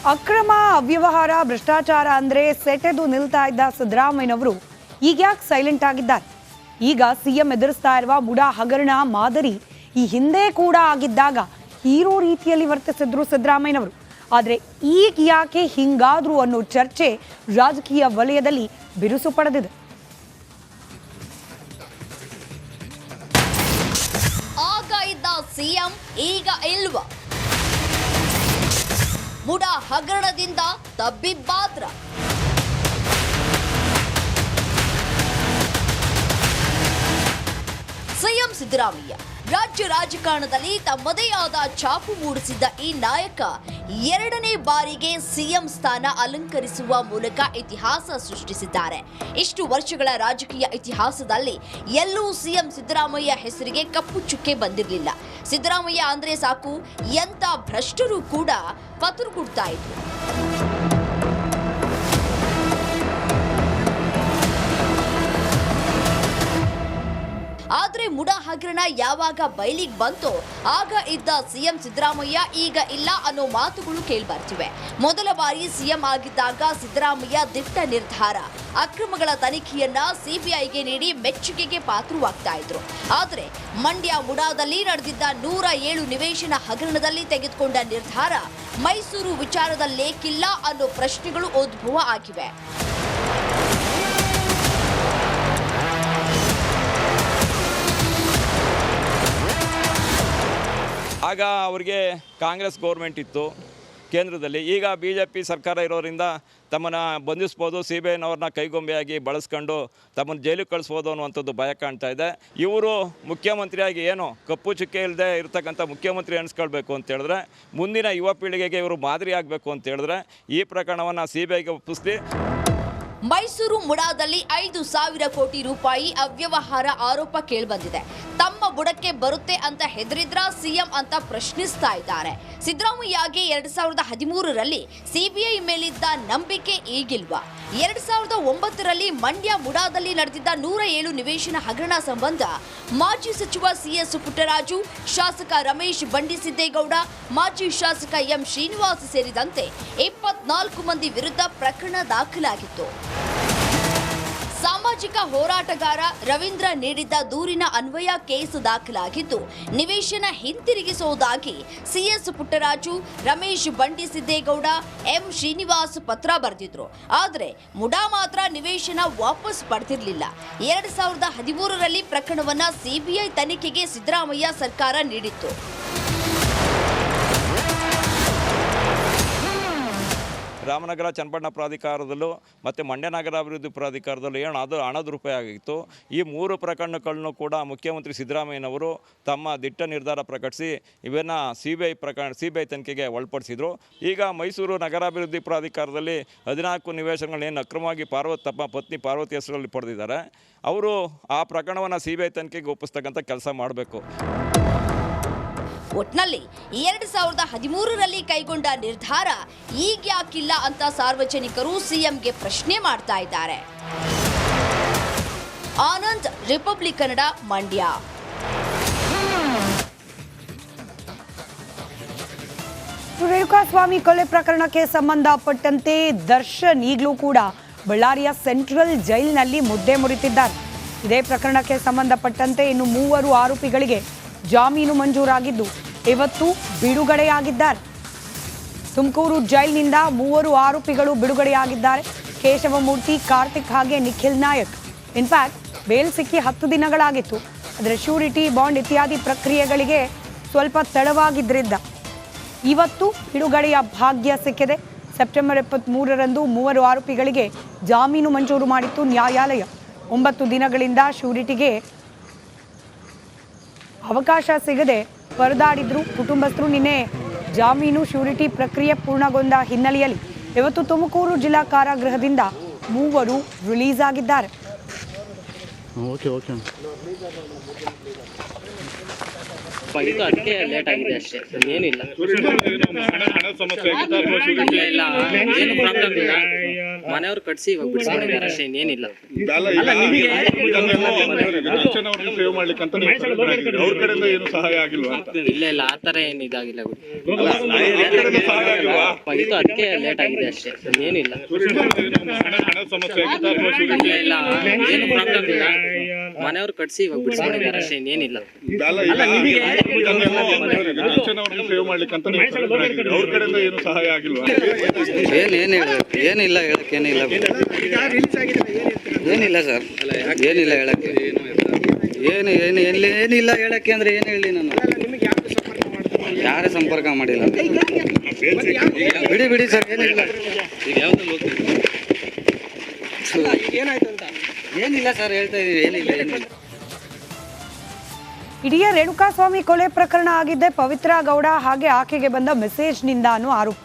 ಅಕ್ರಮ ಅವ್ಯವಹಾರ ಭ್ರಷ್ಟಾಚಾರ ಅಂದ್ರೆ ಸೆಟೆದು ನಿಲ್ತಾ ಇದ್ದ ಸಿದ್ದರಾಮಯ್ಯನವರು ಈಗ ಯಾಕೆ ಸೈಲೆಂಟ್ ಆಗಿದ್ದಾರೆ? ಈಗ ಸಿಎಂ ಎದುರಿಸ್ತಾ ಇರುವ ಮುಡಾ ಹಗರಣ ಮಾದರಿ ಈ ಹಿಂದೆ ಕೂಡ ಆಗಿದ್ದಾಗ ಹೀರೋ ರೀತಿಯಲ್ಲಿ ವರ್ತಿಸಿದ್ರು ಸಿದ್ದರಾಮಯ್ಯನವರು. ಆದರೆ ಈಗ ಯಾಕೆ ಹಿಂಗಾದ್ರು ಅನ್ನೋ ಚರ್ಚೆ ರಾಜಕೀಯ ವಲಯದಲ್ಲಿ ಬಿರುಸು ಪಡೆದಿದೆ. ಆಗ ಇದ್ದ ಸಿಎಂ ಈಗ ಇಲ್ವಾ? ಮುಡಾ ಹಗರಣದಿಂದ ತಬ್ಬಿಬ್ಬಾದ್ರ. ಸಿಎಂ ಸಿದ್ದರಾಮಯ್ಯ ರಾಜ್ಯ ರಾಜಕಾರಣದಲ್ಲಿ ತಮ್ಮದೇ ಆದ ಛಾಪು ಮೂಡಿಸಿದ್ದ ಈ ನಾಯಕ ಎರಡನೇ ಬಾರಿಗೆ ಸಿಎಂ ಸ್ಥಾನ ಅಲಂಕರಿಸುವ ಮೂಲಕ ಇತಿಹಾಸ ಸೃಷ್ಟಿಸಿದ್ದಾರೆ. ಇಷ್ಟು ವರ್ಷಗಳ ರಾಜಕೀಯ ಇತಿಹಾಸದಲ್ಲಿ ಎಲ್ಲೂ ಸಿಎಂ ಸಿದ್ದರಾಮಯ್ಯ ಹೆಸರಿಗೆ ಕಪ್ಪು ಚುಕ್ಕೆ ಬಂದಿರಲಿಲ್ಲ. ಸಿದ್ದರಾಮಯ್ಯ ಅಂದ್ರೆ ಸಾಕು ಎಂತ ಭ್ರಷ್ಟರು ಕೂಡ ಪತರು ಕೊಡ್ತಾ ಇದ್ರು. ಆದ್ರೆ ಮುಡಾ ಹಗರಣ ಯಾವಾಗ ಬಯಲಿಗೆ ಬಂತೋ ಆಗ ಇದ್ದ ಸಿಎಂ ಸಿದ್ದರಾಮಯ್ಯ ಈಗ ಇಲ್ಲ ಅನ್ನೋ ಮಾತುಗಳು ಕೇಳಿಬರ್ತಿವೆ. ಮೊದಲ ಬಾರಿ ಸಿಎಂ ಆಗಿದ್ದಾಗ ಸಿದ್ದರಾಮಯ್ಯ ದಿಟ್ಟ ನಿರ್ಧಾರ, ಅಕ್ರಮಗಳ ತನಿಖೆಯನ್ನ ಸಿಬಿಐಗೆ ನೀಡಿ ಮೆಚ್ಚುಗೆಗೆ ಪಾತ್ರವಾಗ್ತಾ ಇದ್ರು. ಆದ್ರೆ ಮಂಡ್ಯ ಮುಡಾದಲ್ಲಿ ನಡೆದಿದ್ದ 107 ನಿವೇಶನ ಹಗರಣದಲ್ಲಿ ತೆಗೆದುಕೊಂಡ ನಿರ್ಧಾರ ಮೈಸೂರು ವಿಚಾರದಲ್ಲೇಕಿಲ್ಲ ಅನ್ನೋ ಪ್ರಶ್ನೆಗಳು ಉದ್ಭವ ಆಗಿವೆ. ಆಗ ಅವರಿಗೆ ಕಾಂಗ್ರೆಸ್ ಗೌರ್ಮೆಂಟ್ ಇತ್ತು ಕೇಂದ್ರದಲ್ಲಿ. ಈಗ BJP ಸರ್ಕಾರ ಇರೋದ್ರಿಂದ ತಮ್ಮನ್ನು ಬಂಧಿಸ್ಬೋದು, CBIನವ್ರನ್ನ ಕೈಗೊಂಬೆಯಾಗಿ ಬಳಸ್ಕೊಂಡು ತಮ್ಮನ್ನು ಜೈಲಿಗೆ ಕಳಿಸ್ಬೋದು ಅನ್ನುವಂಥದ್ದು ಭಯ ಕಾಣ್ತಾ ಇದೆ. ಇವರು ಮುಖ್ಯಮಂತ್ರಿಯಾಗಿ ಏನು ಕಪ್ಪು ಚುಕ್ಕೆ ಇಲ್ಲದೆ ಇರ್ತಕ್ಕಂಥ ಮುಖ್ಯಮಂತ್ರಿ ಅನಿಸ್ಕೊಳ್ಬೇಕು ಅಂತ ಹೇಳಿದ್ರೆ, ಮುಂದಿನ ಯುವ ಪೀಳಿಗೆಗೆ ಇವರು ಮಾದರಿ ಆಗಬೇಕು ಅಂತ ಹೇಳಿದ್ರೆ ಈ ಪ್ರಕರಣವನ್ನು CBIಗೆ ಒಪ್ಪಿಸಿ. ಮೈಸೂರು ಮುಡಾದಲ್ಲಿ 5,000 ಕೋಟಿ ರೂಪಾಯಿ ಅವ್ಯವಹಾರ ಆರೋಪ ಕೇಳಿಬಂದಿದೆ. ತಮ್ಮ ಬುಡಕ್ಕೆ ಬರುತ್ತೆ ಅಂತ ಹೆದರಿದ್ರ ಸಿಎಂ ಅಂತ ಪ್ರಶ್ನಿಸ್ತಾ ಇದ್ದಾರೆ. ಸಿದ್ದರಾಮಯ್ಯಗೆ 2013ರಲ್ಲಿ ಸಿಬಿಐ ಮೇಲಿದ್ದ ನಂಬಿಕೆ ಈಗಿಲ್ವಾ? 2009ರಲ್ಲಿ ಮಂಡ್ಯ ಮುಡಾದಲ್ಲಿ ನಡೆದಿದ್ದ 107 ನಿವೇಶನ ಹಗರಣ ಸಂಬಂಧ ಮಾಜಿ ಸಚಿವ CS ಪುಟ್ಟರಾಜು, ಶಾಸಕ ರಮೇಶ್ ಬಂಡಿಸಿದ್ದೇಗೌಡ, ಮಾಜಿ ಶಾಸಕ ಎಂ ಶ್ರೀನಿವಾಸ್ ಸೇರಿದಂತೆ 24 ಮಂದಿ ವಿರುದ್ಧ ಪ್ರಕರಣ ದಾಖಲಾಗಿತ್ತು. ಸಾಮಾಜಿಕ ಹೋರಾಟಗಾರ ರವೀಂದ್ರ ನೀಡಿದ್ದ ದೂರಿನ ಅನ್ವಯ ಕೇಸ್ ದಾಖಲಾಗಿದ್ದು, ನಿವೇಶನ ಹಿಂತಿರುಗಿಸುವುದಾಗಿ CS ಪುಟ್ಟರಾಜು, ರಮೇಶ್ ಬಂಡಿಸಿದ್ದೇಗೌಡ, ಎಂ ಶ್ರೀನಿವಾಸ್ ಪತ್ರ ಬರೆದಿದ್ರು. ಆದರೆ ಮುಡಾ ಮಾತ್ರ ನಿವೇಶನ ವಾಪಸ್ ಪಡೆದಿರಲಿಲ್ಲ. 2013ರಲ್ಲಿ ಪ್ರಕರಣವನ್ನ CBI ತನಿಖೆಗೆ ಸಿದ್ದರಾಮಯ್ಯ ಸರ್ಕಾರ ನೀಡಿತ್ತು. ರಾಮನಗರ ಚನ್ನಪಟ್ಟಣ ಪ್ರಾಧಿಕಾರದಲ್ಲೂ ಮತ್ತು ಮಂಡ್ಯ ನಗರ ಅಭಿವೃದ್ಧಿ ಪ್ರಾಧಿಕಾರದಲ್ಲೂ ಏನು ಅದು ಹಣದ ರೂಪಾಯಿ ಆಗಿತ್ತು. ಈ 3 ಪ್ರಕರಣಗಳನ್ನು ಕೂಡ ಮುಖ್ಯಮಂತ್ರಿ ಸಿದ್ದರಾಮಯ್ಯನವರು ತಮ್ಮ ದಿಟ್ಟ ನಿರ್ಧಾರ ಪ್ರಕಟಿಸಿ ಇವನ್ನು CBI ತನಿಖೆಗೆ ಒಳಪಡಿಸಿದರು. ಈಗ ಮೈಸೂರು ನಗರಾಭಿವೃದ್ಧಿ ಪ್ರಾಧಿಕಾರದಲ್ಲಿ 14 ನಿವೇಶನಗಳೇನು ಅಕ್ರಮವಾಗಿ ತಮ್ಮ ಪತ್ನಿ ಪಾರ್ವತಿ ಹೆಸರಲ್ಲಿ ಪಡೆದಿದ್ದಾರೆ, ಅವರು ಆ ಪ್ರಕರಣವನ್ನು CBI ತನಿಖೆಗೆ ಒಪ್ಪಿಸ್ತಕ್ಕಂಥ ಕೆಲಸ ಮಾಡಬೇಕು. ಒಟ್ನಲ್ಲಿ 2013ರಲ್ಲಿ ಕೈಗೊಂಡ ನಿರ್ಧಾರ ಈಗ ಯಾಕಿಲ್ಲ ಅಂತ ಸಾರ್ವಜನಿಕರು ಸಿಎಂಗೆ ಪ್ರಶ್ನೆ ಮಾಡ್ತಾ ಇದ್ದಾರೆ. ಆನಂದ್, ರಿಪಬ್ಲಿಕ್ ಕನ್ನಡ, ಮಂಡ್ಯ. ರೇಣುಕಾಸ್ವಾಮಿ ಕೊಲೆ ಪ್ರಕರಣಕ್ಕೆ ಸಂಬಂಧಪಟ್ಟಂತೆ ದರ್ಶನ್ ಈಗಲೂ ಕೂಡ ಬಳ್ಳಾರಿಯ ಸೆಂಟ್ರಲ್ ಜೈಲಿನಲ್ಲಿ ಮುದ್ದೆ ಮುರಿತಿದ್ದಾರೆ. ಇದೇ ಪ್ರಕರಣಕ್ಕೆ ಸಂಬಂಧಪಟ್ಟಂತೆ ಇನ್ನು 3 ಆರೋಪಿಗಳಿಗೆ ಜಾಮೀನು ಮಂಜೂರಾಗಿದ್ದು ಇವತ್ತು ಬಿಡುಗಡೆಯಾಗಿದ್ದಾರೆ. ತುಮಕೂರು ಜೈಲಿನಿಂದ 3 ಆರೋಪಿಗಳು ಬಿಡುಗಡೆಯಾಗಿದ್ದಾರೆ. ಕೇಶವಮೂರ್ತಿ, ಕಾರ್ತಿಕ್ ಹಾಗೆ ನಿಖಿಲ್ ನಾಯಕ್. ಇನ್ಫ್ಯಾಕ್ಟ್ ಬೇಲ್ ಸಿಕ್ಕಿ 10 ದಿನಗಳಾಗಿತ್ತು. ಆದರೆ ಶ್ಯೂರಿಟಿ ಬಾಂಡ್ ಇತ್ಯಾದಿ ಪ್ರಕ್ರಿಯೆಗಳಿಗೆ ಸ್ವಲ್ಪ ತಡವಾಗಿದ್ದರಿಂದ ಇವತ್ತು ಬಿಡುಗಡೆಯ ಭಾಗ್ಯ ಸಿಕ್ಕಿದೆ. ಸೆಪ್ಟೆಂಬರ್ 23ರಂದು 3 ಆರೋಪಿಗಳಿಗೆ ಜಾಮೀನು ಮಂಜೂರು ಮಾಡಿತ್ತು ನ್ಯಾಯಾಲಯ. 9 ದಿನಗಳಿಂದ ಶ್ಯೂರಿಟಿಗೆ ಅವಕಾಶ ಸಿಗದೆ ಪರದಾಡಿದ್ರು ಕುಟುಂಬಸ್ಥರು. ನಿನ್ನೆ ಜಾಮೀನು ಶ್ಯೂರಿಟಿ ಪ್ರಕ್ರಿಯೆ ಪೂರ್ಣಗೊಂಡ ಹಿನ್ನೆಲೆಯಲ್ಲಿ ಇವತ್ತು ತುಮಕೂರು ಜಿಲ್ಲಾ ಕಾರಾಗೃಹದಿಂದ 3 ರಿಲೀಸ್ ಆಗಿದ್ದಾರೆ. ಇದು ಅದಕ್ಕೆ ಲೇಟ್ ಆಗಿದೆ ಅಷ್ಟೇ, ಏನಿಲ್ಲ. ಇಲ್ಲ ಏನು ಪ್ರಾಬ್ಲಮ್ ಇಲ್ಲ, ಮನೆಯವ್ರು ಕಟ್ಸಿ ಇವಾಗ ಬಿಡಿಸ್ಕೊಂಡಿದ್ದಾರೆ ಅಷ್ಟೇ, ಇನ್ನೇನಿಲ್ಲ. ಇಲ್ಲ ಇಲ್ಲ ಆ ಥರ ಏನು ಇದಾಗಿಲ್ಲ ಬಿಡಿ. ಇದು ಅದಕ್ಕೆ ಲೇಟ್ ಆಗಿದೆ ಅಷ್ಟೇ, ಏನಿಲ್ಲ. ಇಲ್ಲ ಏನು ಪ್ರಾಬ್ಲಮ್ ಇಲ್ಲ, ಮನೆಯವ್ರು ಕಟ್ಸಿ ಇವಾಗ ಬಿಡಿಸ್ಕೊಂಡಿದ್ದಾರೆ ಅಷ್ಟೇ, ಇನ್ನೇನಿಲ್ಲ. ಏನೇನು ಹೇಳಬೇಕು, ಏನಿಲ್ಲ ಹೇಳಕ್ಕೆ ಏನಿಲ್ಲ, ಏನಿಲ್ಲ ಸರ್, ಏನಿಲ್ಲ ಹೇಳಕ್ಕೆ, ಏನಿಲ್ಲ ಹೇಳಕ್ಕೆ ಅಂದ್ರೆ ಏನು ಹೇಳಿ, ನಾನು ಯಾರೇ ಸಂಪರ್ಕ ಮಾಡಿಲ್ಲ. ಬಿಡಿ ಸರ್, ಏನಿಲ್ಲ. ಏನಿಲ್ಲ ಸರ್, ಹೇಳ್ತಾ ಇದೀವಿ, ಏನಿಲ್ಲ. ಇಡೀ ರೇಣುಕಾಸ್ವಾಮಿ ಕೊಲೆ ಪ್ರಕರಣ ಆಗಿದ್ದೆ ಪವಿತ್ರ ಗೌಡ ಹಾಗೆ ಆಕೆಗೆ ಬಂದ ಮೆಸೇಜ್ನಿಂದ ಅನ್ನೋ ಆರೋಪ.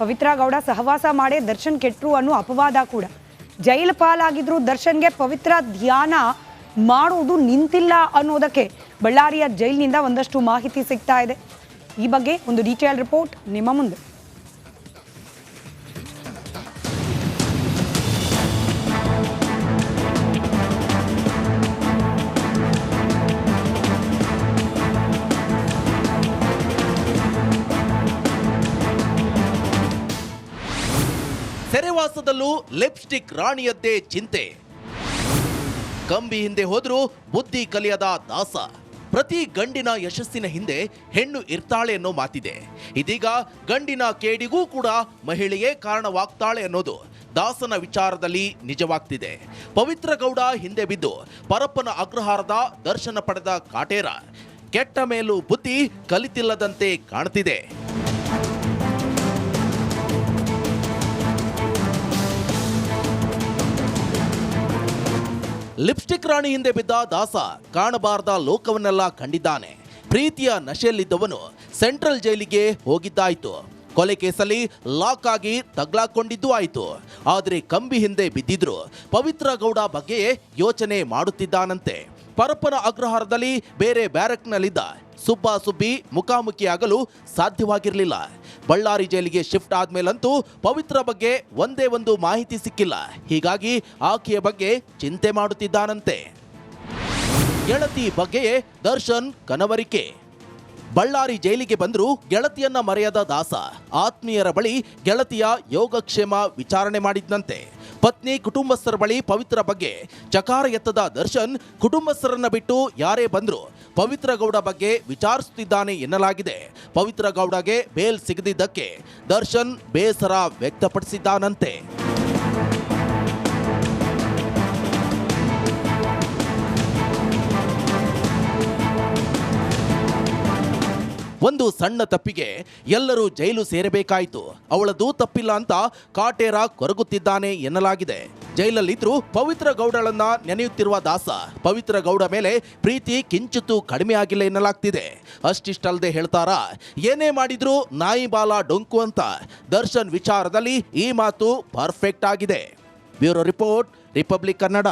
ಪವಿತ್ರ ಗೌಡ ಸಹವಾಸ ಮಾಡೇ ದರ್ಶನ್ ಕೆಟ್ಟರು ಅನ್ನೋ ಅಪವಾದ ಕೂಡ. ಜೈಲು ಪಾಲಾಗಿದ್ರು ದರ್ಶನ್ಗೆ ಪವಿತ್ರ ಧ್ಯಾನ ಮಾಡುವುದು ನಿಂತಿಲ್ಲ ಅನ್ನೋದಕ್ಕೆ ಬಳ್ಳಾರಿಯ ಜೈಲಿನಿಂದ ಒಂದಷ್ಟು ಮಾಹಿತಿ ಸಿಗ್ತಾ ಇದೆ. ಈ ಬಗ್ಗೆ ಒಂದು ಡೀಟೇಲ್ ರಿಪೋರ್ಟ್ ನಿಮ್ಮ ಮುಂದೆ. ಸೆರೆವಾಸದಲ್ಲೂ ಲಿಪ್ಸ್ಟಿಕ್ ರಾಣಿಯದ್ದೇ ಚಿಂತೆ. ಕಂಬಿ ಹಿಂದೆ ಹೋದ್ರೂ ಬುದ್ಧಿ ಕಲಿಯದ ದಾಸ. ಪ್ರತಿ ಗಂಡಿನ ಯಶಸ್ಸಿನ ಹಿಂದೆ ಹೆಣ್ಣು ಇರ್ತಾಳೆ ಅನ್ನೋ ಮಾತಿದೆ. ಇದೀಗ ಗಂಡಿನ ಕೇಡಿಗೂ ಕೂಡ ಮಹಿಳೆಯೇ ಕಾರಣವಾಗ್ತಾಳೆ ಅನ್ನೋದು ದಾಸನ ವಿಚಾರದಲ್ಲಿ ನಿಜವಾಗ್ತಿದೆ. ಪವಿತ್ರ ಗೌಡ ಹಿಂದೆ ಬಿದ್ದು ಪರಪ್ಪನ ಅಗ್ರಹಾರದ ದರ್ಶನ ಪಡೆದ ಕಾಟೇರ ಕೆಟ್ಟ ಮೇಲೂ ಬುದ್ಧಿ ಕಲಿತಿಲ್ಲದಂತೆ ಕಾಣ್ತಿದೆ. ಲಿಪ್ಸ್ಟಿಕ್ ರಾಣಿ ಹಿಂದೆ ಬಿದ್ದ ದಾಸ ಕಾಣಬಾರದ ಲೋಕವನ್ನೆಲ್ಲ ಕಂಡಿದ್ದಾನೆ. ಪ್ರೀತಿಯ ನಶೆಯಲ್ಲಿದ್ದವನು ಸೆಂಟ್ರಲ್ ಜೈಲಿಗೆ ಹೋಗಿದ್ದಾಯ್ತು. ಕೊಲೆ ಕೇಸಲ್ಲಿ ಲಾಕ್ ಆಗಿ ತಗ್ಲಾಕೊಂಡಿದ್ದೂ ಆಯಿತು. ಆದರೆ ಕಂಬಿ ಹಿಂದೆ ಬಿದ್ದಿದ್ರು ಪವಿತ್ರ ಗೌಡ ಬಗ್ಗೆ ಯೋಚನೆ ಮಾಡುತ್ತಿದ್ದಾನಂತೆ. ಪರಪ್ಪನ ಅಗ್ರಹಾರದಲ್ಲಿ ಬೇರೆ ಬ್ಯಾರಕ್ನಲ್ಲಿದ್ದ ಸುಬ್ಬಿ ಮುಖಾಮುಖಿಯಾಗಲು ಸಾಧ್ಯವಾಗಿರಲಿಲ್ಲ. ಬಳ್ಳಾರಿ ಜೈಲಿಗೆ ಶಿಫ್ಟ್ ಆದ್ಮೇಲಂತೂ ಪವಿತ್ರ ಬಗ್ಗೆ ಒಂದೇ ಒಂದು ಮಾಹಿತಿ ಸಿಕ್ಕಿಲ್ಲ. ಹೀಗಾಗಿ ಆಕೆಯ ಬಗ್ಗೆ ಚಿಂತೆ ಮಾಡುತ್ತಿದ್ದಾನಂತೆ. ಗೆಳತಿ ಬಗ್ಗೆಯೇ ದರ್ಶನ್ ಕನವರಿಕೆ. ಬಳ್ಳಾರಿ ಜೈಲಿಗೆ ಬಂದರೂ ಗೆಳತಿಯನ್ನ ಮರೆಯದ ದಾಸ ಆತ್ಮೀಯರ ಬಳಿ ಗೆಳತಿಯ ಯೋಗಕ್ಷೇಮ ವಿಚಾರಣೆ ಮಾಡಿದ್ನಂತೆ. ಪತ್ನಿ ಕುಟುಂಬಸ್ಥರ ಬಳಿ ಪವಿತ್ರ ಬಗ್ಗೆ ಚಕಾರ ಎತ್ತದ ದರ್ಶನ್ ಕುಟುಂಬಸ್ಥರನ್ನ ಬಿಟ್ಟು ಯಾರೇ ಬಂದ್ರು ಪವಿತ್ರ ಗೌಡ ಬಗ್ಗೆ ವಿಚಾರಿಸುತ್ತಿದ್ದಾನೆ ಎನ್ನಲಾಗಿದೆ. ಪವಿತ್ರ ಗೌಡಗೆ ಬೇಲ್ ಸಿಗದಿದ್ದಕ್ಕೆ ದರ್ಶನ್ ಬೇಸರ ವ್ಯಕ್ತಪಡಿಸಿದ್ದಾನಂತೆ. ಒಂದು ಸಣ್ಣ ತಪ್ಪಿಗೆ ಎಲ್ಲರೂ ಜೈಲು ಸೇರಬೇಕಾಯಿತು. ಅವಳದು ತಪ್ಪಿಲ್ಲ ಅಂತ ಕಾಟೇರ ಕೊರಗುತ್ತಿದ್ದಾನೆ ಎನ್ನಲಾಗಿದೆ. ಜೈಲಲ್ಲಿದ್ರೂ ಪವಿತ್ರ ಗೌಡಳನ್ನ ನೆನೆಯುತ್ತಿರುವ ದಾಸ ಪವಿತ್ರ ಗೌಡ ಮೇಲೆ ಪ್ರೀತಿ ಕಿಂಚಿತ್ತೂ ಕಡಿಮೆ ಆಗಿಲ್ಲ ಎನ್ನಲಾಗ್ತಿದೆ. ಅಷ್ಟಿಷ್ಟಲ್ಲದೆ ಹೇಳ್ತಾರ, ಏನೇ ಮಾಡಿದ್ರೂ ನಾಯಿ ಬಾಲ ಡೊಂಕು ಅಂತ. ದರ್ಶನ್ ವಿಚಾರದಲ್ಲಿ ಈ ಮಾತು ಪರ್ಫೆಕ್ಟ್ ಆಗಿದೆ. Bureau report, republic Kannada.